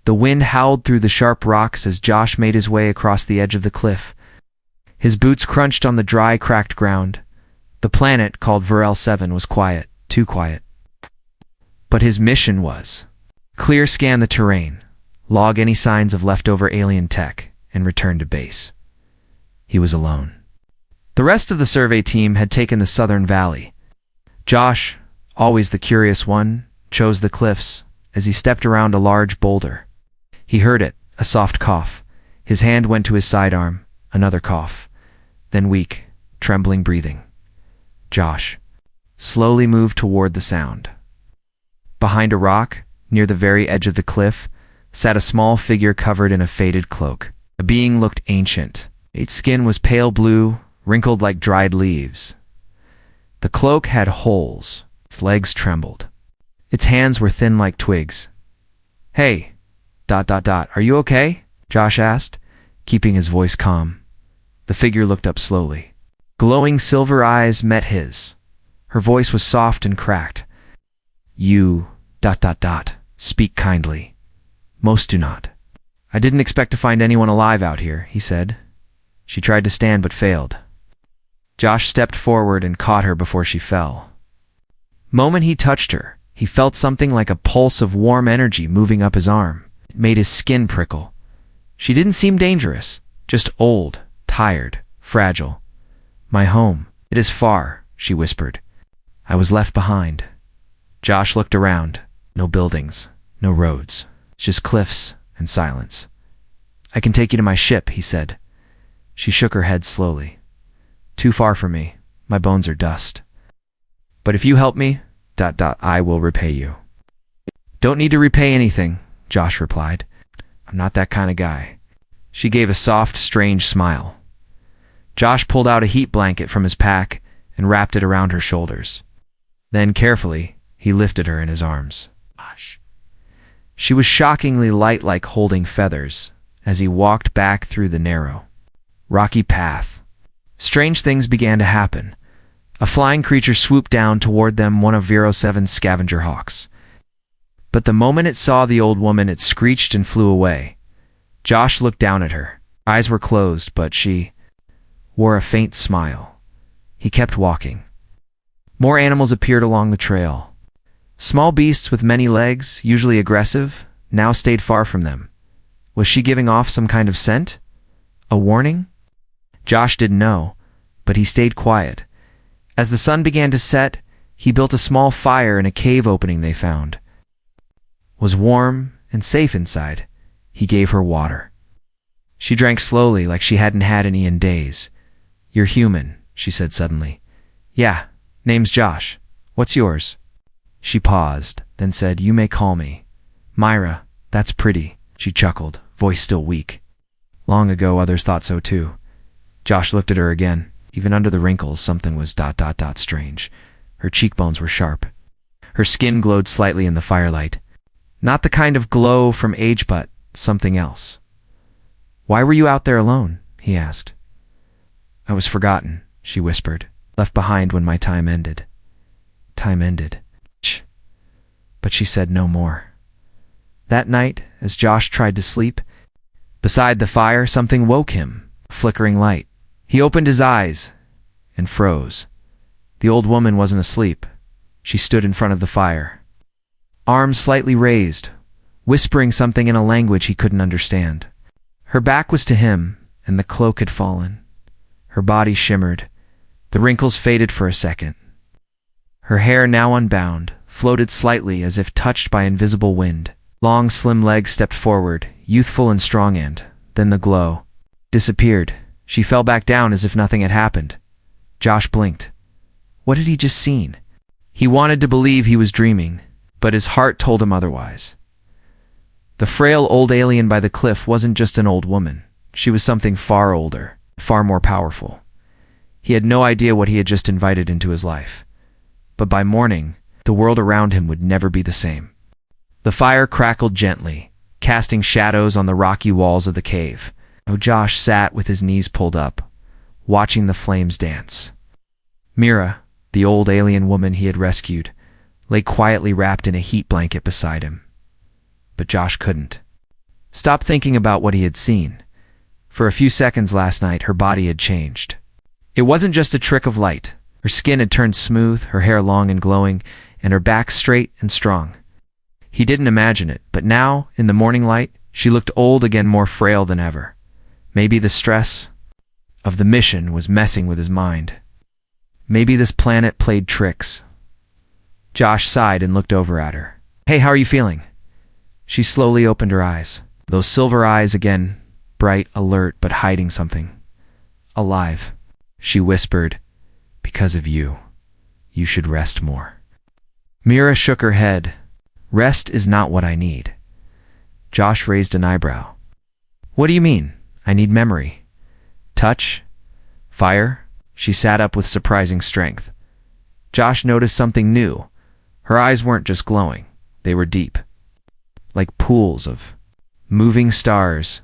The wind howled through the sharp rocks as Josh made his way across the edge of the cliff. His boots crunched on the dry, cracked ground. The planet, called Varel 7, was quiet, too quiet. But his mission was clear scan the terrain, log any signs of leftover alien tech, and return to base. He was alone. The rest of the survey team had taken the southern valley. Josh, always the curious one, chose the cliffs as he stepped around a large boulder. He heard it, a soft cough. His hand went to his sidearm, another cough. Then weak, trembling breathing. Josh slowly moved toward the sound. Behind a rock, near the very edge of the cliff, sat a small figure covered in a faded cloak. The being looked ancient. Its skin was pale blue, wrinkled like dried leaves. The cloak had holes. Its legs trembled. Its hands were thin like twigs. "Hey, ... are you okay?" Josh asked, keeping his voice calm. The figure looked up slowly. Glowing silver eyes met his. Her voice was soft and cracked. "You ... speak kindly. Most do not." "I didn't expect to find anyone alive out here," he said. She tried to stand but failed. Josh stepped forward and caught her before she fell. Moment he touched her, he felt something like a pulse of warm energy moving up his arm. It made his skin prickle. She didn't seem dangerous, just old, tired, fragile. "My home. It is far," she whispered. "I was left behind." Josh looked around. No buildings, no roads, just cliffs and silence. "I can take you to my ship," he said. She shook her head slowly. "Too far for me. My bones are dust. But if you help me, ... I will repay you." "Don't need to repay anything," Josh replied. "I'm not that kind of guy." She gave a soft, strange smile. Josh pulled out a heat blanket from his pack and wrapped it around her shoulders. Then, carefully, he lifted her in his arms. She was shockingly light, like holding feathers, as he walked back through the narrow, rocky path. Strange things began to happen. A flying creature swooped down toward them, one of Vero 7's scavenger hawks. But the moment it saw the old woman, it screeched and flew away. Josh looked down at her. Eyes were closed, but she wore a faint smile. He kept walking. More animals appeared along the trail. Small beasts with many legs, usually aggressive, now stayed far from them. Was she giving off some kind of scent? A warning? Josh didn't know, but he stayed quiet. As the sun began to set, he built a small fire in a cave opening they found. It was warm and safe inside. He gave her water. She drank slowly, like she hadn't had any in days. "You're human," she said suddenly. "Yeah, name's Josh. What's yours?" She paused, then said, "You may call me Myra. That's pretty." She chuckled, voice still weak. "Long ago, others thought so too." Josh looked at her again. Even under the wrinkles, something was ... strange. Her cheekbones were sharp. Her skin glowed slightly in the firelight. Not the kind of glow from age, but something else. "Why were you out there alone?" he asked. "I was forgotten," she whispered. "Left behind when my time ended." Time ended. But she said no more. That night, as Josh tried to sleep, beside the fire, something woke him, a flickering light. He opened his eyes and froze. The old woman wasn't asleep. She stood in front of the fire, arms slightly raised, whispering something in a language he couldn't understand. Her back was to him, and the cloak had fallen. Her body shimmered. The wrinkles faded for a second. Her hair, now unbound, floated slightly as if touched by invisible wind. Long, slim legs stepped forward, youthful and strong, and then the glow disappeared. She fell back down as if nothing had happened. Josh blinked. What had he just seen? He wanted to believe he was dreaming, but his heart told him otherwise. The frail old alien by the cliff wasn't just an old woman. She was something far older, far more powerful. He had no idea what he had just invited into his life. But by morning, the world around him would never be the same. The fire crackled gently, casting shadows on the rocky walls of the cave. Josh sat with his knees pulled up, watching the flames dance. Mira, the old alien woman he had rescued, lay quietly wrapped in a heat blanket beside him. But Josh couldn't. Stop thinking about what he had seen. For a few seconds last night, her body had changed. It wasn't just a trick of light. Her skin had turned smooth, her hair long and glowing, and her back straight and strong. He didn't imagine it, but now, in the morning light, she looked old again, more frail than ever. Maybe the stress of the mission was messing with his mind. Maybe this planet played tricks. Josh sighed and looked over at her. "Hey, how are you feeling?" She slowly opened her eyes. Those silver eyes again, bright, alert, but hiding something. "Alive," she whispered. "Because of you. You should rest more." Mira shook her head. "Rest is not what I need." Josh raised an eyebrow. "What do you mean? I need memory. Touch? Fire?" She sat up with surprising strength. Josh noticed something new. Her eyes weren't just glowing. They were deep. Like pools of moving stars.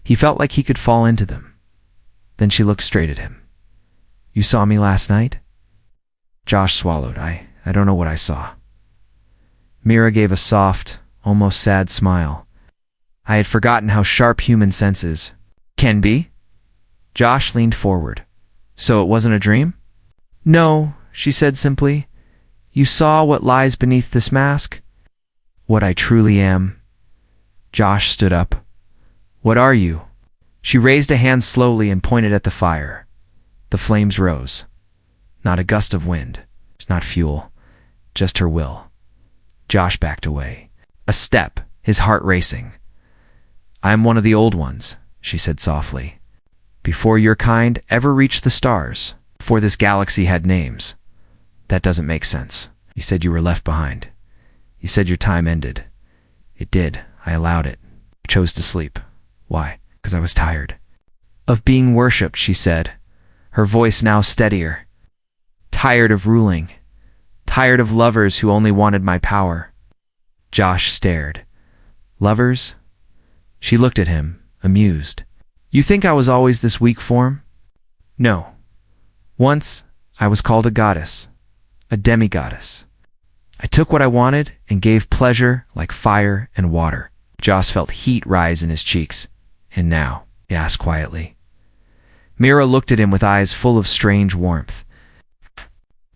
He felt like he could fall into them. Then she looked straight at him. "You saw me last night?" Josh swallowed. I don't know what I saw." Mira gave a soft, almost sad smile. "I had forgotten how sharp human senses can be." Josh leaned forward. "So it wasn't a dream?" "No," she said simply. "You saw what lies beneath this mask?" "What I truly am." Josh stood up. "What are you?" She raised a hand slowly and pointed at the fire. The flames rose. Not a gust of wind, not fuel, just her will. Josh backed away. A step, his heart racing. "I am one of the old ones," she said softly. "Before your kind ever reached the stars, before this galaxy had names." "That doesn't make sense. You said you were left behind. You said your time ended." "It did. I allowed it. I chose to sleep." "Why?" "Because I was tired." "Of being worshipped," she said, her voice now steadier. "Tired of ruling. Tired of lovers who only wanted my power." Josh stared. "Lovers?" She looked at him, amused. "You think I was always this weak form?" "No. Once, I was called a goddess, a demigoddess. I took what I wanted and gave pleasure like fire and water." Josh felt heat rise in his cheeks. "And now?" he asked quietly. Mira looked at him with eyes full of strange warmth.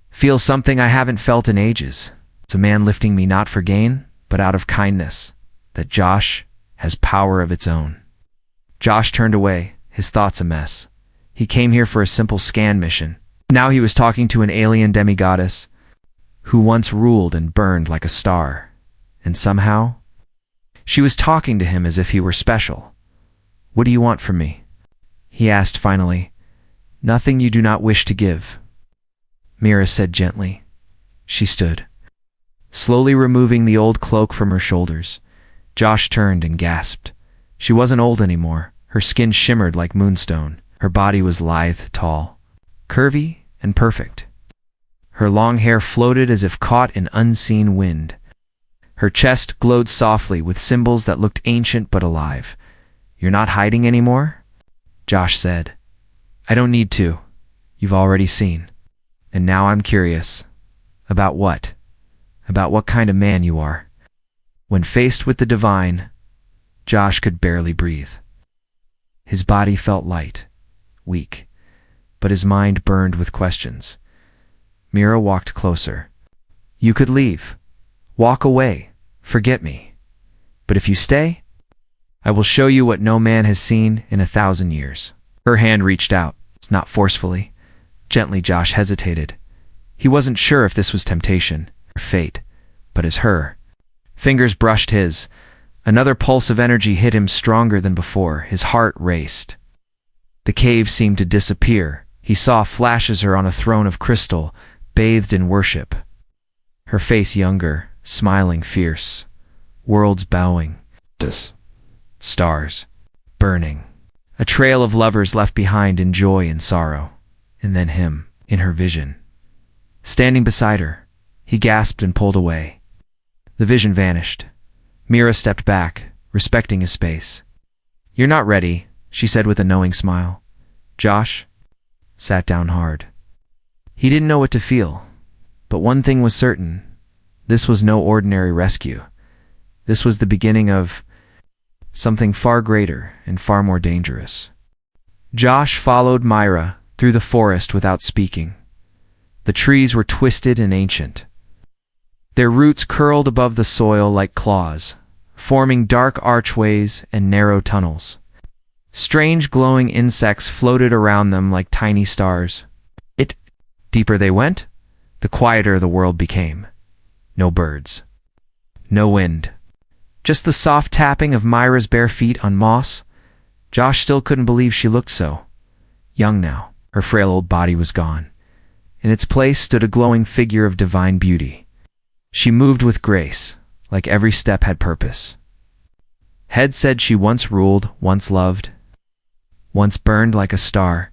"Feel something I haven't felt in ages. It's a man lifting me not for gain, but out of kindness. That Josh has power of its own." Josh turned away, his thoughts a mess. He came here for a simple scan mission. Now he was talking to an alien demigoddess who once ruled and burned like a star. And somehow, she was talking to him as if he were special. "What do you want from me?" he asked finally. "Nothing you do not wish to give," Mira said gently. She stood, slowly removing the old cloak from her shoulders. Josh turned and gasped. She wasn't old anymore. Her skin shimmered like moonstone. Her body was lithe, tall, curvy, and perfect. Her long hair floated as if caught in unseen wind. Her chest glowed softly with symbols that looked ancient but alive. "You're not hiding anymore?" Josh said. "I don't need to. You've already seen. And now I'm curious. About what? About what kind of man you are." When faced with the divine, Josh could barely breathe. His body felt light, weak, but his mind burned with questions. Mira walked closer. "You could leave. Walk away. Forget me. But if you stay, I will show you what no man has seen in 1,000 years." Her hand reached out, not forcefully. Gently, Josh hesitated. He wasn't sure if this was temptation or fate, but as her. Fingers brushed his. Another pulse of energy hit him stronger than before. His heart raced. The cave seemed to disappear. He saw flashes her on a throne of crystal, bathed in worship. Her face younger, smiling fierce. Worlds bowing. Stars burning. A trail of lovers left behind in joy and sorrow. And then him, in her vision. Standing beside her, he gasped and pulled away. The vision vanished. Mira stepped back, respecting his space. "You're not ready," she said with a knowing smile. Josh sat down hard. He didn't know what to feel, but one thing was certain. This was no ordinary rescue. This was the beginning of something far greater and far more dangerous. Josh followed Myra through the forest without speaking. The trees were twisted and ancient. Their roots curled above the soil like claws, forming dark archways and narrow tunnels. Strange glowing insects floated around them like tiny stars. Deeper they went, the quieter the world became. No birds. No wind. Just the soft tapping of Myra's bare feet on moss. Josh still couldn't believe she looked so young now. Her frail old body was gone. In its place stood a glowing figure of divine beauty. She moved with grace, like every step had purpose. Head said she once ruled, once loved, once burned like a star,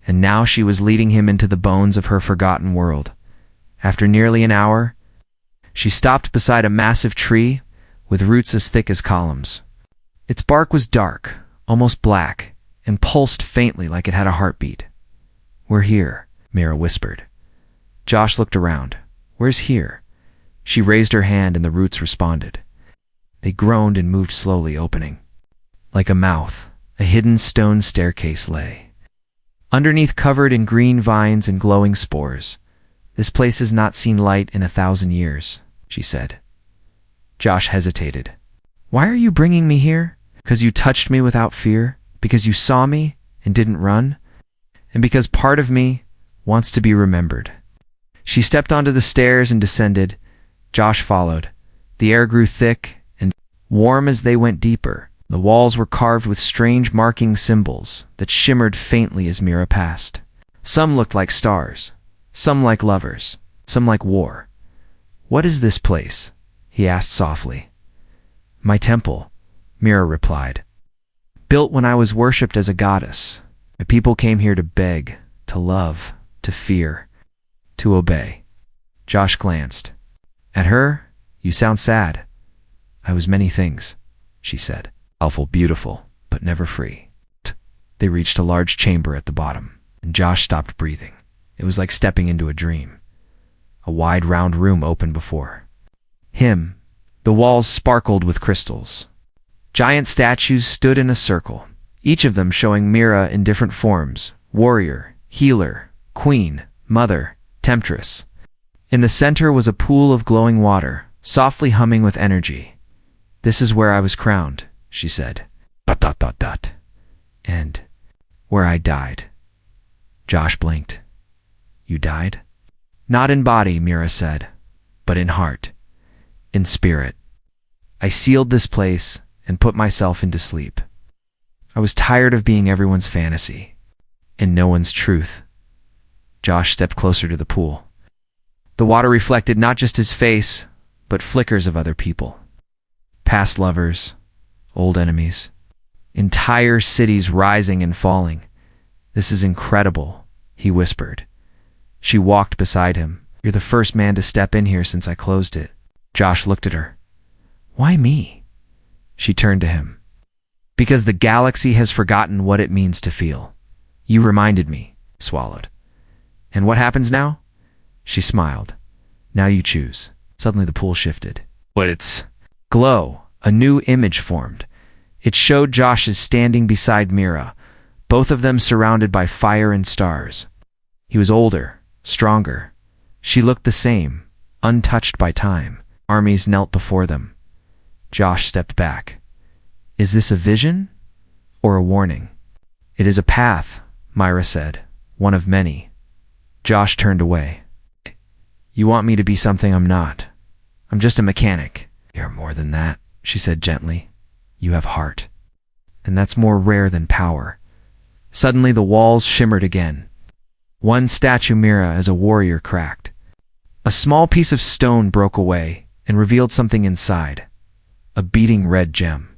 and now she was leading him into the bones of her forgotten world. After nearly an hour, she stopped beside a massive tree with roots as thick as columns. Its bark was dark, almost black, and pulsed faintly like it had a heartbeat. "We're here," Myra whispered. Josh looked around. "Where's here?" She raised her hand and the roots responded. They groaned and moved slowly, opening. Like a mouth, a hidden stone staircase lay. Underneath, covered in green vines and glowing spores. "This place has not seen light in 1,000 years, she said. Josh hesitated. "Why are you bringing me here? Because you touched me without fear? Because you saw me and didn't run? And because part of me wants to be remembered." She stepped onto the stairs and descended. Josh followed. The air grew thick and warm as they went deeper. The walls were carved with strange marking symbols that shimmered faintly as Myra passed. Some looked like stars, some like lovers, some like war. "What is this place?" he asked softly. "My temple," Myra replied. "Built when I was worshipped as a goddess. My people came here to beg, to love, to fear, to obey." Josh glanced. At her, "You sound sad." "I was many things," she said. "Awful beautiful, but never free." They reached a large chamber at the bottom, and Josh stopped breathing. It was like stepping into a dream. A wide round room opened before him. The walls sparkled with crystals. Giant statues stood in a circle, each of them showing Myra in different forms: warrior, healer, queen, mother, temptress. In the center was a pool of glowing water, softly humming with energy. "This is where I was crowned," she said. ... "And where I died." Josh blinked. "You died?" "Not in body," Myra said, "but in heart, in spirit. I sealed this place and put myself into sleep. I was tired of being everyone's fantasy and no one's truth." Josh stepped closer to the pool. The water reflected not just his face, but flickers of other people. Past lovers, old enemies, entire cities rising and falling. "This is incredible," he whispered. She walked beside him. "You're the first man to step in here since I closed it." Josh looked at her. "Why me?" She turned to him. "Because the galaxy has forgotten what it means to feel. You reminded me," swallowed. "And what happens now?" She smiled. "Now you choose." Suddenly the pool shifted. But its glow, a new image formed. It showed Josh as standing beside Myra, both of them surrounded by fire and stars. He was older, stronger. She looked the same, untouched by time. Armies knelt before them. Josh stepped back. "Is this a vision or a warning?" "It is a path," Myra said, "one of many." Josh turned away. "You want me to be something I'm not. I'm just a mechanic." "You're more than that," she said gently. "You have heart. And that's more rare than power." Suddenly the walls shimmered again. One statue Myra as a warrior cracked. A small piece of stone broke away and revealed something inside. A beating red gem.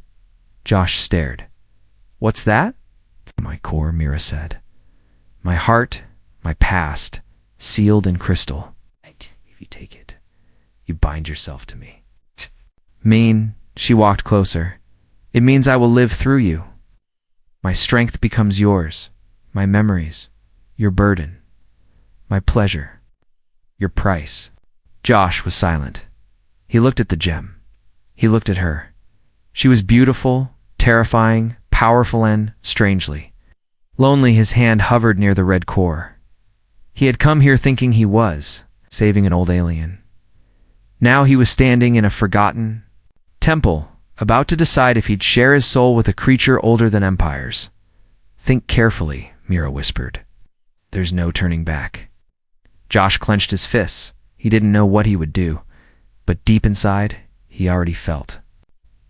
Josh stared. "What's that?" "My core," Myra said. "My heart, my past, sealed in crystal. If you take it, you bind yourself to me." "Mean?" She walked closer. "It means I will live through you. My strength becomes yours, my memories, your burden, my pleasure, your price." Josh was silent. He looked at the gem. He looked at her. She was beautiful, terrifying, powerful, and, strangely, lonely. His hand hovered near the red core. He had come here thinking he was saving an old alien. Now he was standing in a forgotten temple, about to decide if he'd share his soul with a creature older than empires. "Think carefully," Mira whispered. "There's no turning back." Josh clenched his fists. He didn't know what he would do, but deep inside, he already felt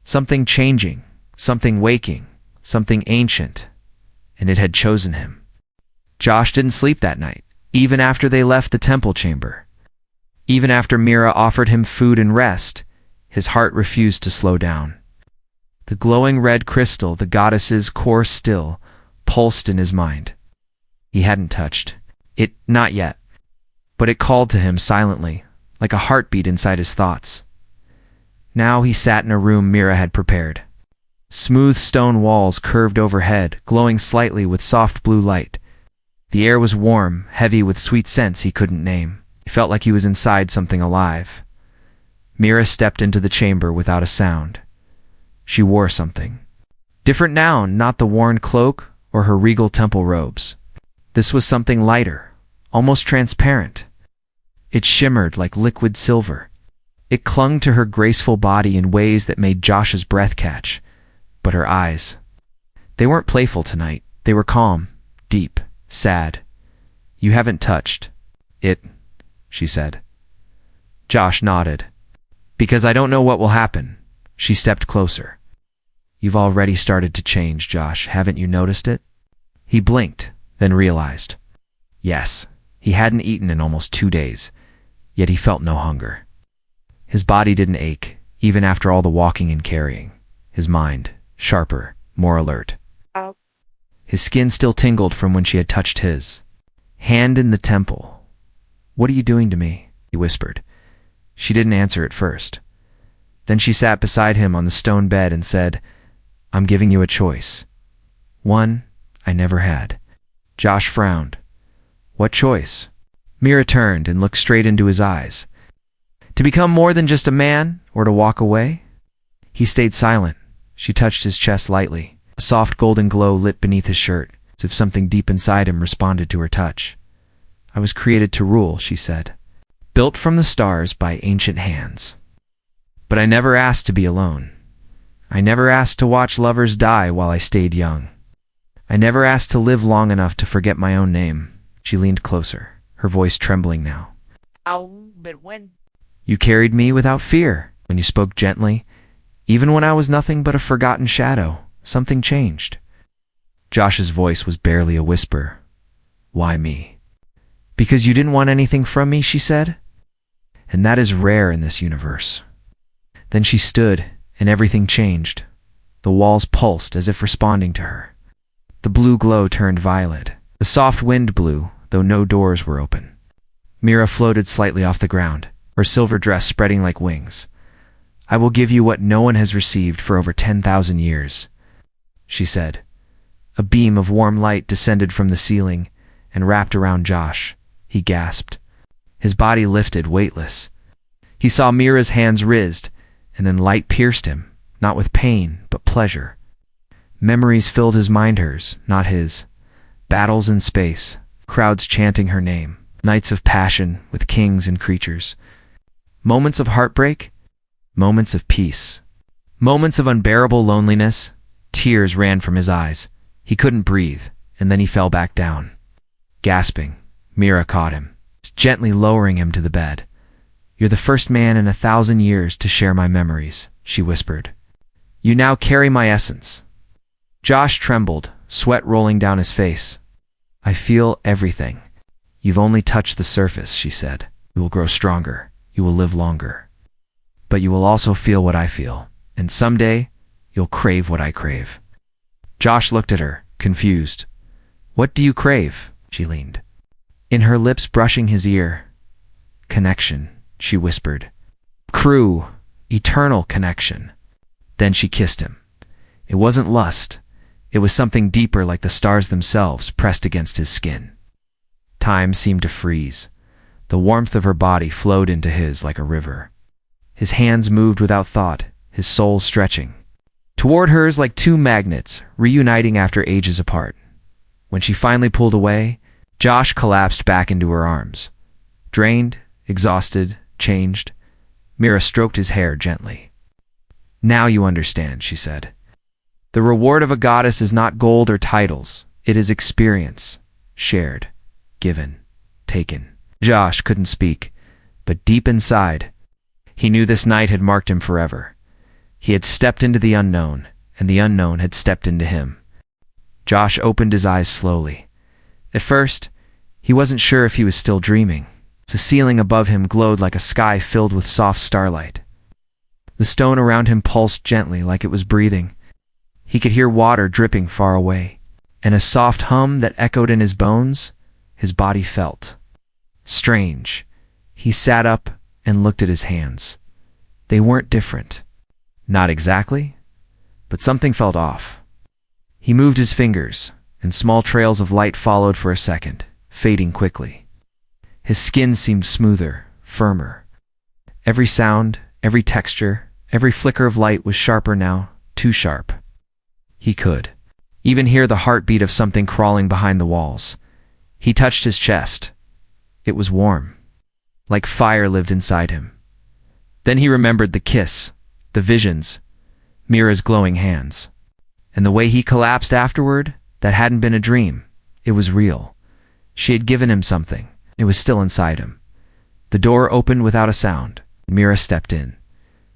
something changing, something waking, something ancient, and it had chosen him. Josh didn't sleep that night, even after they left the temple chamber. Even after Mira offered him food and rest, his heart refused to slow down. The glowing red crystal, the goddess's core still, pulsed in his mind. He hadn't touched it, not yet, but it called to him silently, like a heartbeat inside his thoughts. Now he sat in a room Mira had prepared. Smooth stone walls curved overhead, glowing slightly with soft blue light. The air was warm, heavy with sweet scents he couldn't name. He felt like he was inside something alive. Mira stepped into the chamber without a sound. She wore something different now, not the worn cloak or her regal temple robes. This was something lighter, almost transparent. It shimmered like liquid silver. It clung to her graceful body in ways that made Josh's breath catch. But her eyes, they weren't playful tonight. They were calm, deep, sad. "You haven't touched it," she said. Josh nodded. "Because I don't know what will happen." She stepped closer. "You've already started to change, Josh. Haven't you noticed it?" He blinked, then realized. Yes, he hadn't eaten in almost 2 days, yet he felt no hunger. His body didn't ache, even after all the walking and carrying. His mind, sharper, more alert. His skin still tingled from when she had touched his hand in the temple. "What are you doing to me?" he whispered. She didn't answer at first. Then she sat beside him on the stone bed and said, "I'm giving you a choice. One I never had." Josh frowned. "What choice?" Mira turned and looked straight into his eyes. "To become more than just a man, or to walk away?" He stayed silent. She touched his chest lightly. A soft golden glow lit beneath his shirt, as if something deep inside him responded to her touch. "I was created to rule," she said. "Built from the stars by ancient hands. But I never asked to be alone. I never asked to watch lovers die while I stayed young. I never asked to live long enough to forget my own name." She leaned closer, her voice trembling now. But when? "You carried me without fear. When you spoke gently, even when I was nothing but a forgotten shadow, something changed." Josh's voice was barely a whisper. "Why me?" "Because you didn't want anything from me," she said. "And that is rare in this universe." Then she stood, and everything changed. The walls pulsed as if responding to her. The blue glow turned violet. The soft wind blew, though no doors were open. Mira floated slightly off the ground, her silver dress spreading like wings. "I will give you what no one has received for over 10,000 years, she said. A beam of warm light descended from the ceiling and wrapped around Josh. He gasped. His body lifted, weightless. He saw Mira's hands rizzed, and then light pierced him, not with pain, but pleasure. Memories filled his mind, hers, not his. Battles in space, crowds chanting her name, nights of passion with kings and creatures. Moments of heartbreak, moments of peace. Moments of unbearable loneliness. Tears ran from his eyes. He couldn't breathe, and then he fell back down. Gasping, Mira caught him, gently lowering him to the bed. "You're the first man in 1,000 years to share my memories," she whispered. "You now carry my essence." Josh trembled, sweat rolling down his face. "I feel everything." "You've only touched the surface," she said. "You will grow stronger. You will live longer. But you will also feel what I feel, and someday you'll crave what I crave." Josh looked at her, confused. "What do you crave?" She leaned, in her lips brushing his ear. "Connection," she whispered. "Crew, eternal connection." Then she kissed him. It wasn't lust. It was something deeper, like the stars themselves pressed against his skin. Time seemed to freeze. The warmth of her body flowed into his like a river. His hands moved without thought, his soul stretching. toward hers like two magnets, reuniting after ages apart. When she finally pulled away, Josh collapsed back into her arms. Drained, exhausted, changed, Mira stroked his hair gently. "Now you understand," she said. "The reward of a goddess is not gold or titles. It is experience, shared, given, taken." Josh couldn't speak, but deep inside, he knew this night had marked him forever. He had stepped into the unknown, and the unknown had stepped into him. Josh opened his eyes slowly. At first, he wasn't sure if he was still dreaming. The ceiling above him glowed like a sky filled with soft starlight. The stone around him pulsed gently like it was breathing. He could hear water dripping far away, and a soft hum that echoed in his bones, his body felt. Strange. He sat up and looked at his hands. They weren't different. Not exactly, but something felt off. He moved his fingers, and small trails of light followed for a second, fading quickly. His skin seemed smoother, firmer. Every sound, every texture, every flicker of light was sharper now, too sharp. He could even hear the heartbeat of something crawling behind the walls. He touched his chest. It was warm, like fire lived inside him. Then he remembered the kiss, the visions, Mira's glowing hands. And the way he collapsed afterward, that hadn't been a dream. It was real. She had given him something. It was still inside him. The door opened without a sound. Mira stepped in.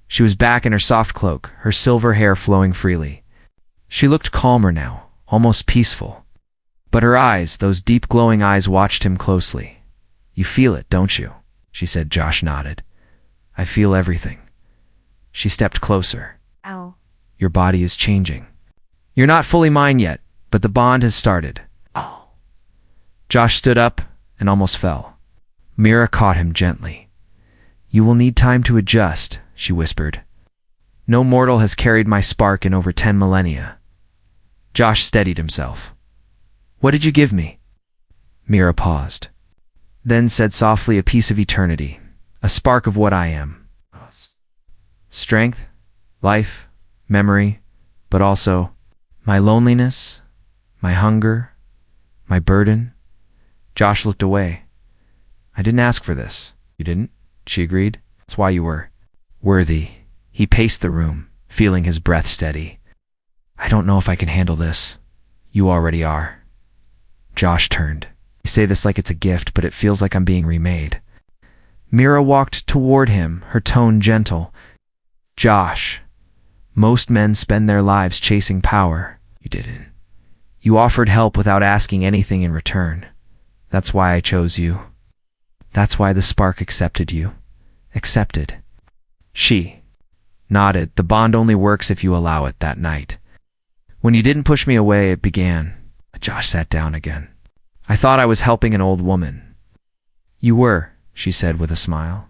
She was back in her soft cloak, her silver hair flowing freely. She looked calmer now, almost peaceful. But her eyes, those deep glowing eyes, watched him closely. "You feel it, don't you?" she said. Josh nodded. "I feel everything." She stepped closer. Ow. "Your body is changing. You're not fully mine yet, but the bond has started." Oh. Josh stood up and almost fell. Mira caught him gently. "You will need time to adjust," she whispered. "No mortal has carried my spark in over 10 millennia. Josh steadied himself. "What did you give me?" Mira paused, then said softly, "A piece of eternity, a spark of what I am. Strength, life, memory, but also my loneliness, my hunger, my burden." Josh looked away. "I didn't ask for this." "You didn't?" she agreed. "That's why you were worthy." He paced the room, feeling his breath steady. "I don't know if I can handle this." "You already are." Josh turned. "You say this like it's a gift, but it feels like I'm being remade." Mira walked toward him, her tone gentle. "Josh, most men spend their lives chasing power. You didn't. You offered help without asking anything in return. That's why I chose you. That's why the spark accepted you." Accepted. She nodded. "The bond only works if you allow it." That night, when you didn't push me away, it began. Josh sat down again. "I thought I was helping an old woman." "You were," she said with a smile.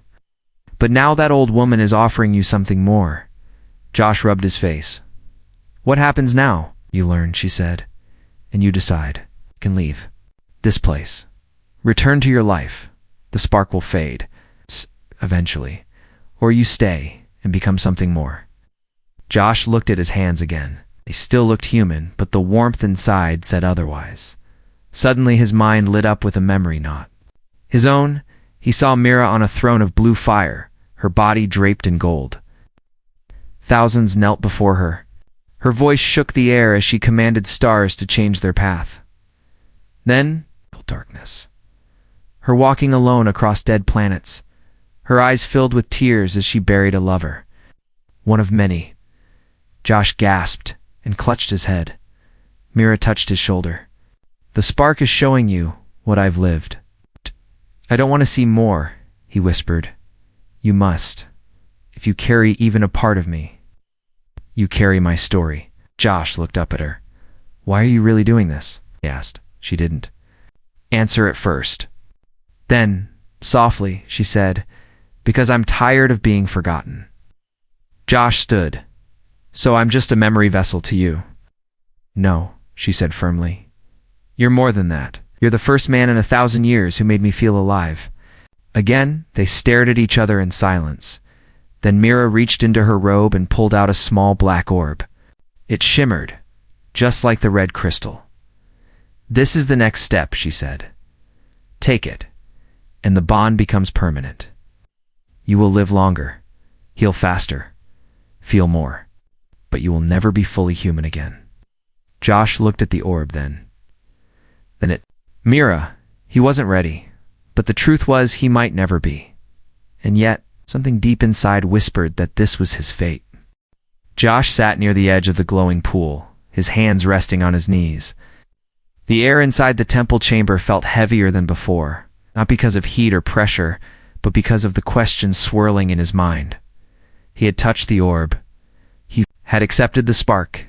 "But now that old woman is offering you something more." Josh rubbed his face. "What happens now?" "You learn," she said, "and you decide. You can leave this place. Return to your life. The spark will fade, eventually. Or you stay and become something more." Josh looked at his hands again. They still looked human, but the warmth inside said otherwise. Suddenly his mind lit up with a memory knot. His own. He saw Mira on a throne of blue fire, her body draped in gold. Thousands knelt before her. Her voice shook the air as she commanded stars to change their path. Then, darkness. Her walking alone across dead planets. Her eyes filled with tears as she buried a lover. One of many. Josh gasped and clutched his head. Mira touched his shoulder. "The spark is showing you what I've lived." "I don't want to see more," he whispered. "You must. If you carry even a part of me, you carry my story." Josh looked up at her. "Why are you really doing this?" he asked. She didn't answer at first. Then, softly, she said, "Because I'm tired of being forgotten." Josh stood. "So I'm just a memory vessel to you?" "No," she said firmly. "You're more than that. You're the first man in 1,000 years who made me feel alive." Again, they stared at each other in silence. Then Mira reached into her robe and pulled out a small black orb. It shimmered, just like the red crystal. "This is the next step," she said. "Take it, and the bond becomes permanent. You will live longer, heal faster, feel more, but you will never be fully human again." Josh looked at the orb then. Mira, he wasn't ready, but the truth was he might never be. And yet, something deep inside whispered that this was his fate. Josh sat near the edge of the glowing pool, his hands resting on his knees. The air inside the temple chamber felt heavier than before, not because of heat or pressure, but because of the questions swirling in his mind. He had touched the orb. He had accepted the spark.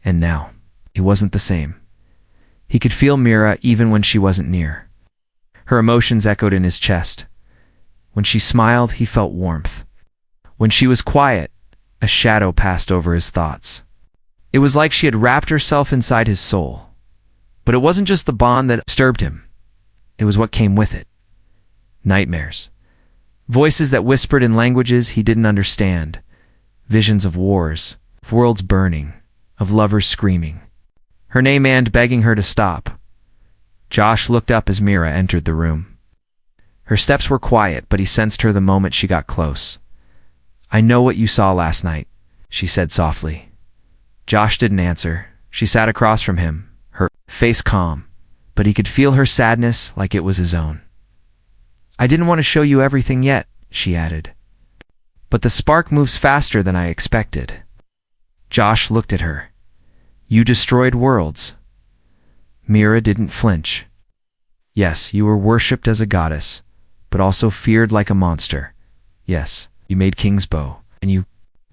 And now, it wasn't the same. He could feel Mira even when she wasn't near. Her emotions echoed in his chest. When she smiled, he felt warmth. When she was quiet, a shadow passed over his thoughts. It was like she had wrapped herself inside his soul. But it wasn't just the bond that disturbed him. It was what came with it. Nightmares. Voices that whispered in languages he didn't understand. Visions of wars, of worlds burning, of lovers screaming. Her name and begging her to stop. Josh looked up as Mira entered the room. Her steps were quiet, but he sensed her the moment she got close. "I know what you saw last night," she said softly. Josh didn't answer. She sat across from him, her face calm, but he could feel her sadness like it was his own. "I didn't want to show you everything yet," she added. "But the spark moves faster than I expected." Josh looked at her. "You destroyed worlds." Mira didn't flinch. "Yes, you were worshipped as a goddess, but also feared like a monster. Yes, you made king's bow, and you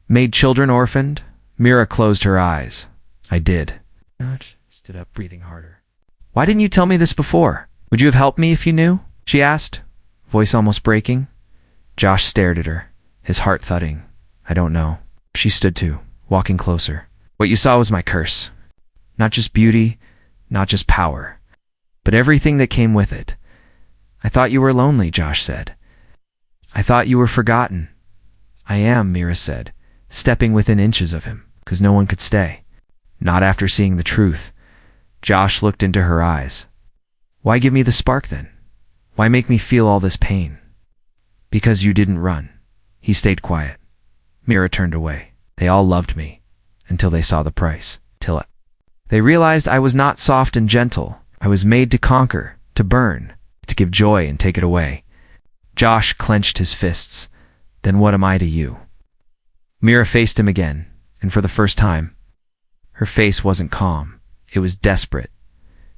made children orphaned." Mira closed her eyes. "I did." Josh stood up, breathing harder. "Why didn't you tell me this before? Would you have helped me if you knew?" she asked, voice almost breaking. Josh stared at her, his heart thudding. "I don't know." She stood too, walking closer. "What you saw was my curse. Not just beauty, not just power, but everything that came with it. I thought you were lonely," Josh said. "I thought you were forgotten." "I am," Mira said, stepping within inches of him, because no one could stay. Not after seeing the truth. Josh looked into her eyes. "Why give me the spark then? Why make me feel all this pain?" "Because you didn't run." He stayed quiet. Mira turned away. "They all loved me. Until they saw the price. They realized I was not soft and gentle. I was made to conquer, to burn, to give joy and take it away." Josh clenched his fists. "Then what am I to you?" Mira faced him again, and for the first time, her face wasn't calm. It was desperate.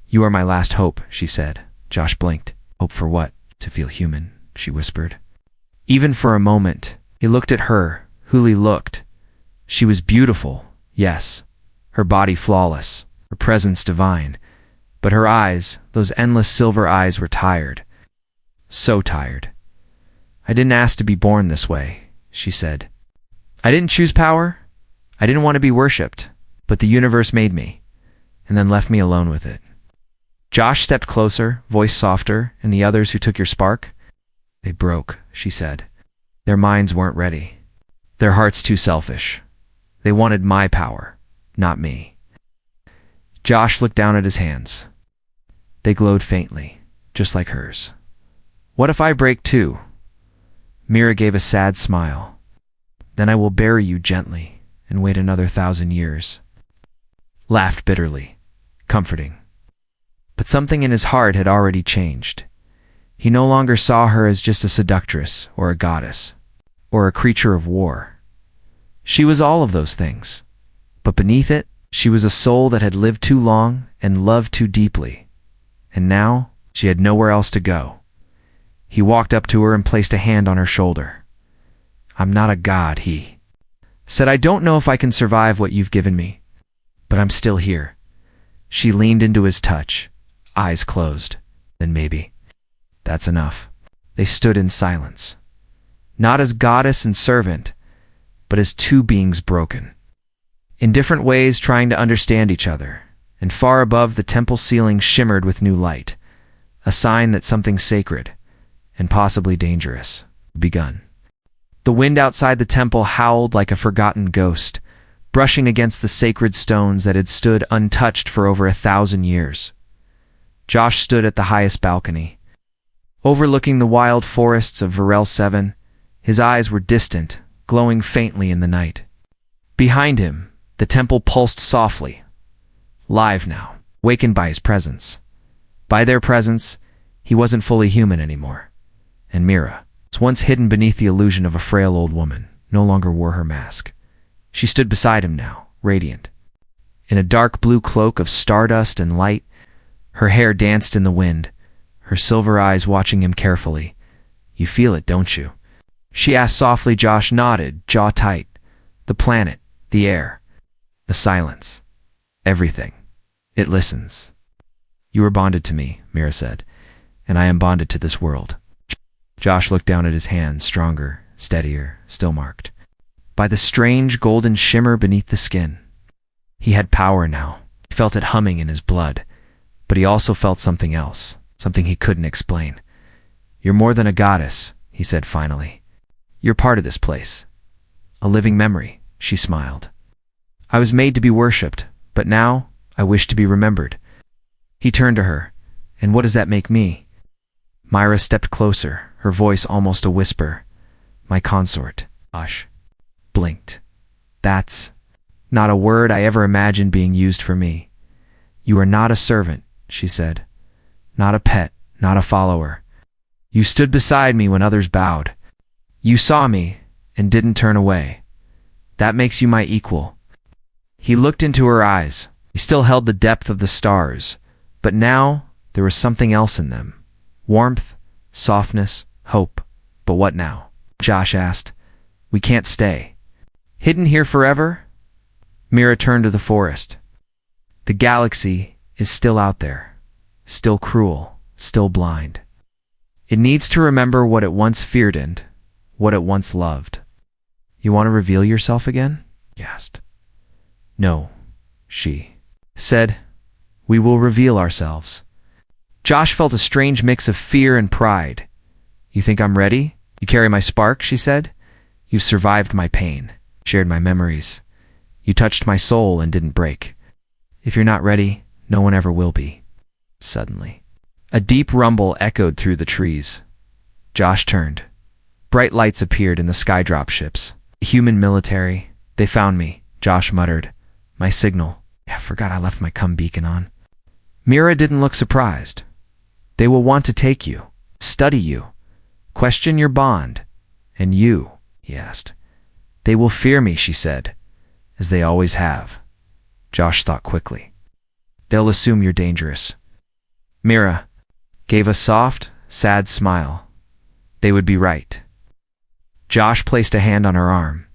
"You are my last hope," she said. Josh blinked. "Hope for what?" "To feel human," she whispered. Even for a moment, he looked at her, who he looked. She was beautiful. Yes, her body flawless, her presence divine, but her eyes, those endless silver eyes, were tired. So tired. "I didn't ask to be born this way," she said. "I didn't choose power. I didn't want to be worshipped, but the universe made me, and then left me alone with it." Josh stepped closer, voice softer. "And the others who took your spark?" "They broke," she said. "Their minds weren't ready. Their hearts too selfish. They wanted my power, not me." Josh looked down at his hands. They glowed faintly, just like hers. "What if I break too?" Mira gave a sad smile. "Then I will bury you gently and wait another 1,000 years. Laughed bitterly, comforting. But something in his heart had already changed. He no longer saw her as just a seductress or a goddess or a creature of war. She was all of those things, but beneath it, she was a soul that had lived too long and loved too deeply. And now, she had nowhere else to go. He walked up to her and placed a hand on her shoulder. "I'm not a god," he said. "I don't know if I can survive what you've given me, but I'm still here." She leaned into his touch, eyes closed. "Then maybe that's enough." They stood in silence, not as goddess and servant, but as two beings broken, in different ways trying to understand each other. And far above, the temple ceiling shimmered with new light, a sign that something sacred, and possibly dangerous, had begun. The wind outside the temple howled like a forgotten ghost, brushing against the sacred stones that had stood untouched for over 1,000 years. Josh stood at the highest balcony, overlooking the wild forests of Varel 7. His eyes were distant, glowing faintly in the night. Behind him, the temple pulsed softly, live now, wakened by his presence. By their presence, he wasn't fully human anymore. And Mira, once hidden beneath the illusion of a frail old woman, no longer wore her mask. She stood beside him now, radiant. In a dark blue cloak of stardust and light, her hair danced in the wind, her silver eyes watching him carefully. "You feel it, don't you?" she asked softly. Josh nodded, jaw tight. "The planet, the air, the silence, everything. It listens." "You are bonded to me," Mira said, "and I am bonded to this world." Josh looked down at his hands, stronger, steadier, still marked by the strange golden shimmer beneath the skin. He had power now. He felt it humming in his blood, but he also felt something else, something he couldn't explain. "You're more than a goddess," he said finally. "You're part of this place. A living memory," she smiled. "I was made to be worshipped, but now I wish to be remembered." He turned to her. "And what does that make me?" Myra stepped closer, her voice almost a whisper. "My consort." Josh blinked. "That's not a word I ever imagined being used for me." "You are not a servant," she said. "Not a pet, not a follower. You stood beside me when others bowed. You saw me and didn't turn away. That makes you my equal." He looked into her eyes. He still held the depth of the stars, but now there was something else in them. Warmth, softness, hope. "But what now?" Josh asked. "We can't stay hidden here forever?" Mira turned to the forest. "The galaxy is still out there, still cruel, still blind. It needs to remember what it once feared and what it once loved." "You want to reveal yourself again?" he asked. "No," she said. "We will reveal ourselves." Josh felt a strange mix of fear and pride. "You think I'm ready? You carry my spark," she said. "You've survived my pain, shared my memories. You touched my soul and didn't break. If you're not ready, no one ever will be." Suddenly, a deep rumble echoed through the trees. Josh turned. Bright lights appeared in the sky dropships. "Human military. They found me," Josh muttered. "My signal. I forgot I left my cum beacon on." Mira didn't look surprised. "They will want to take you, study you, question your bond. And you?" he asked. "They will fear me," she said, "as they always have." Josh thought quickly. "They'll assume you're dangerous." Mira gave a soft, sad smile. "They would be right." Josh placed a hand on her arm.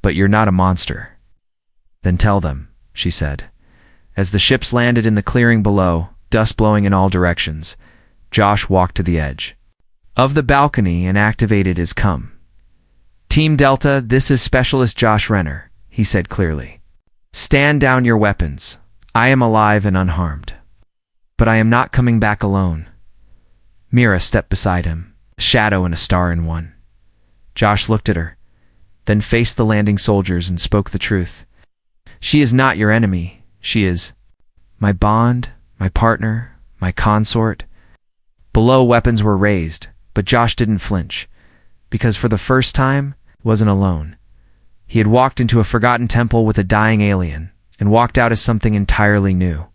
"But you're not a monster." "Then tell them," she said. As the ships landed in the clearing below, dust blowing in all directions, Josh walked to the edge of the balcony and activated his cum. "Team Delta, this is Specialist Josh Renner," he said clearly. "Stand down your weapons. I am alive and unharmed. But I am not coming back alone." Mira stepped beside him, a shadow and a star in one. Josh looked at her, then faced the landing soldiers and spoke the truth. "She is not your enemy. She is my bond, my partner, my consort." Below, weapons were raised, but Josh didn't flinch, because for the first time, he wasn't alone. He had walked into a forgotten temple with a dying alien, and walked out as something entirely new.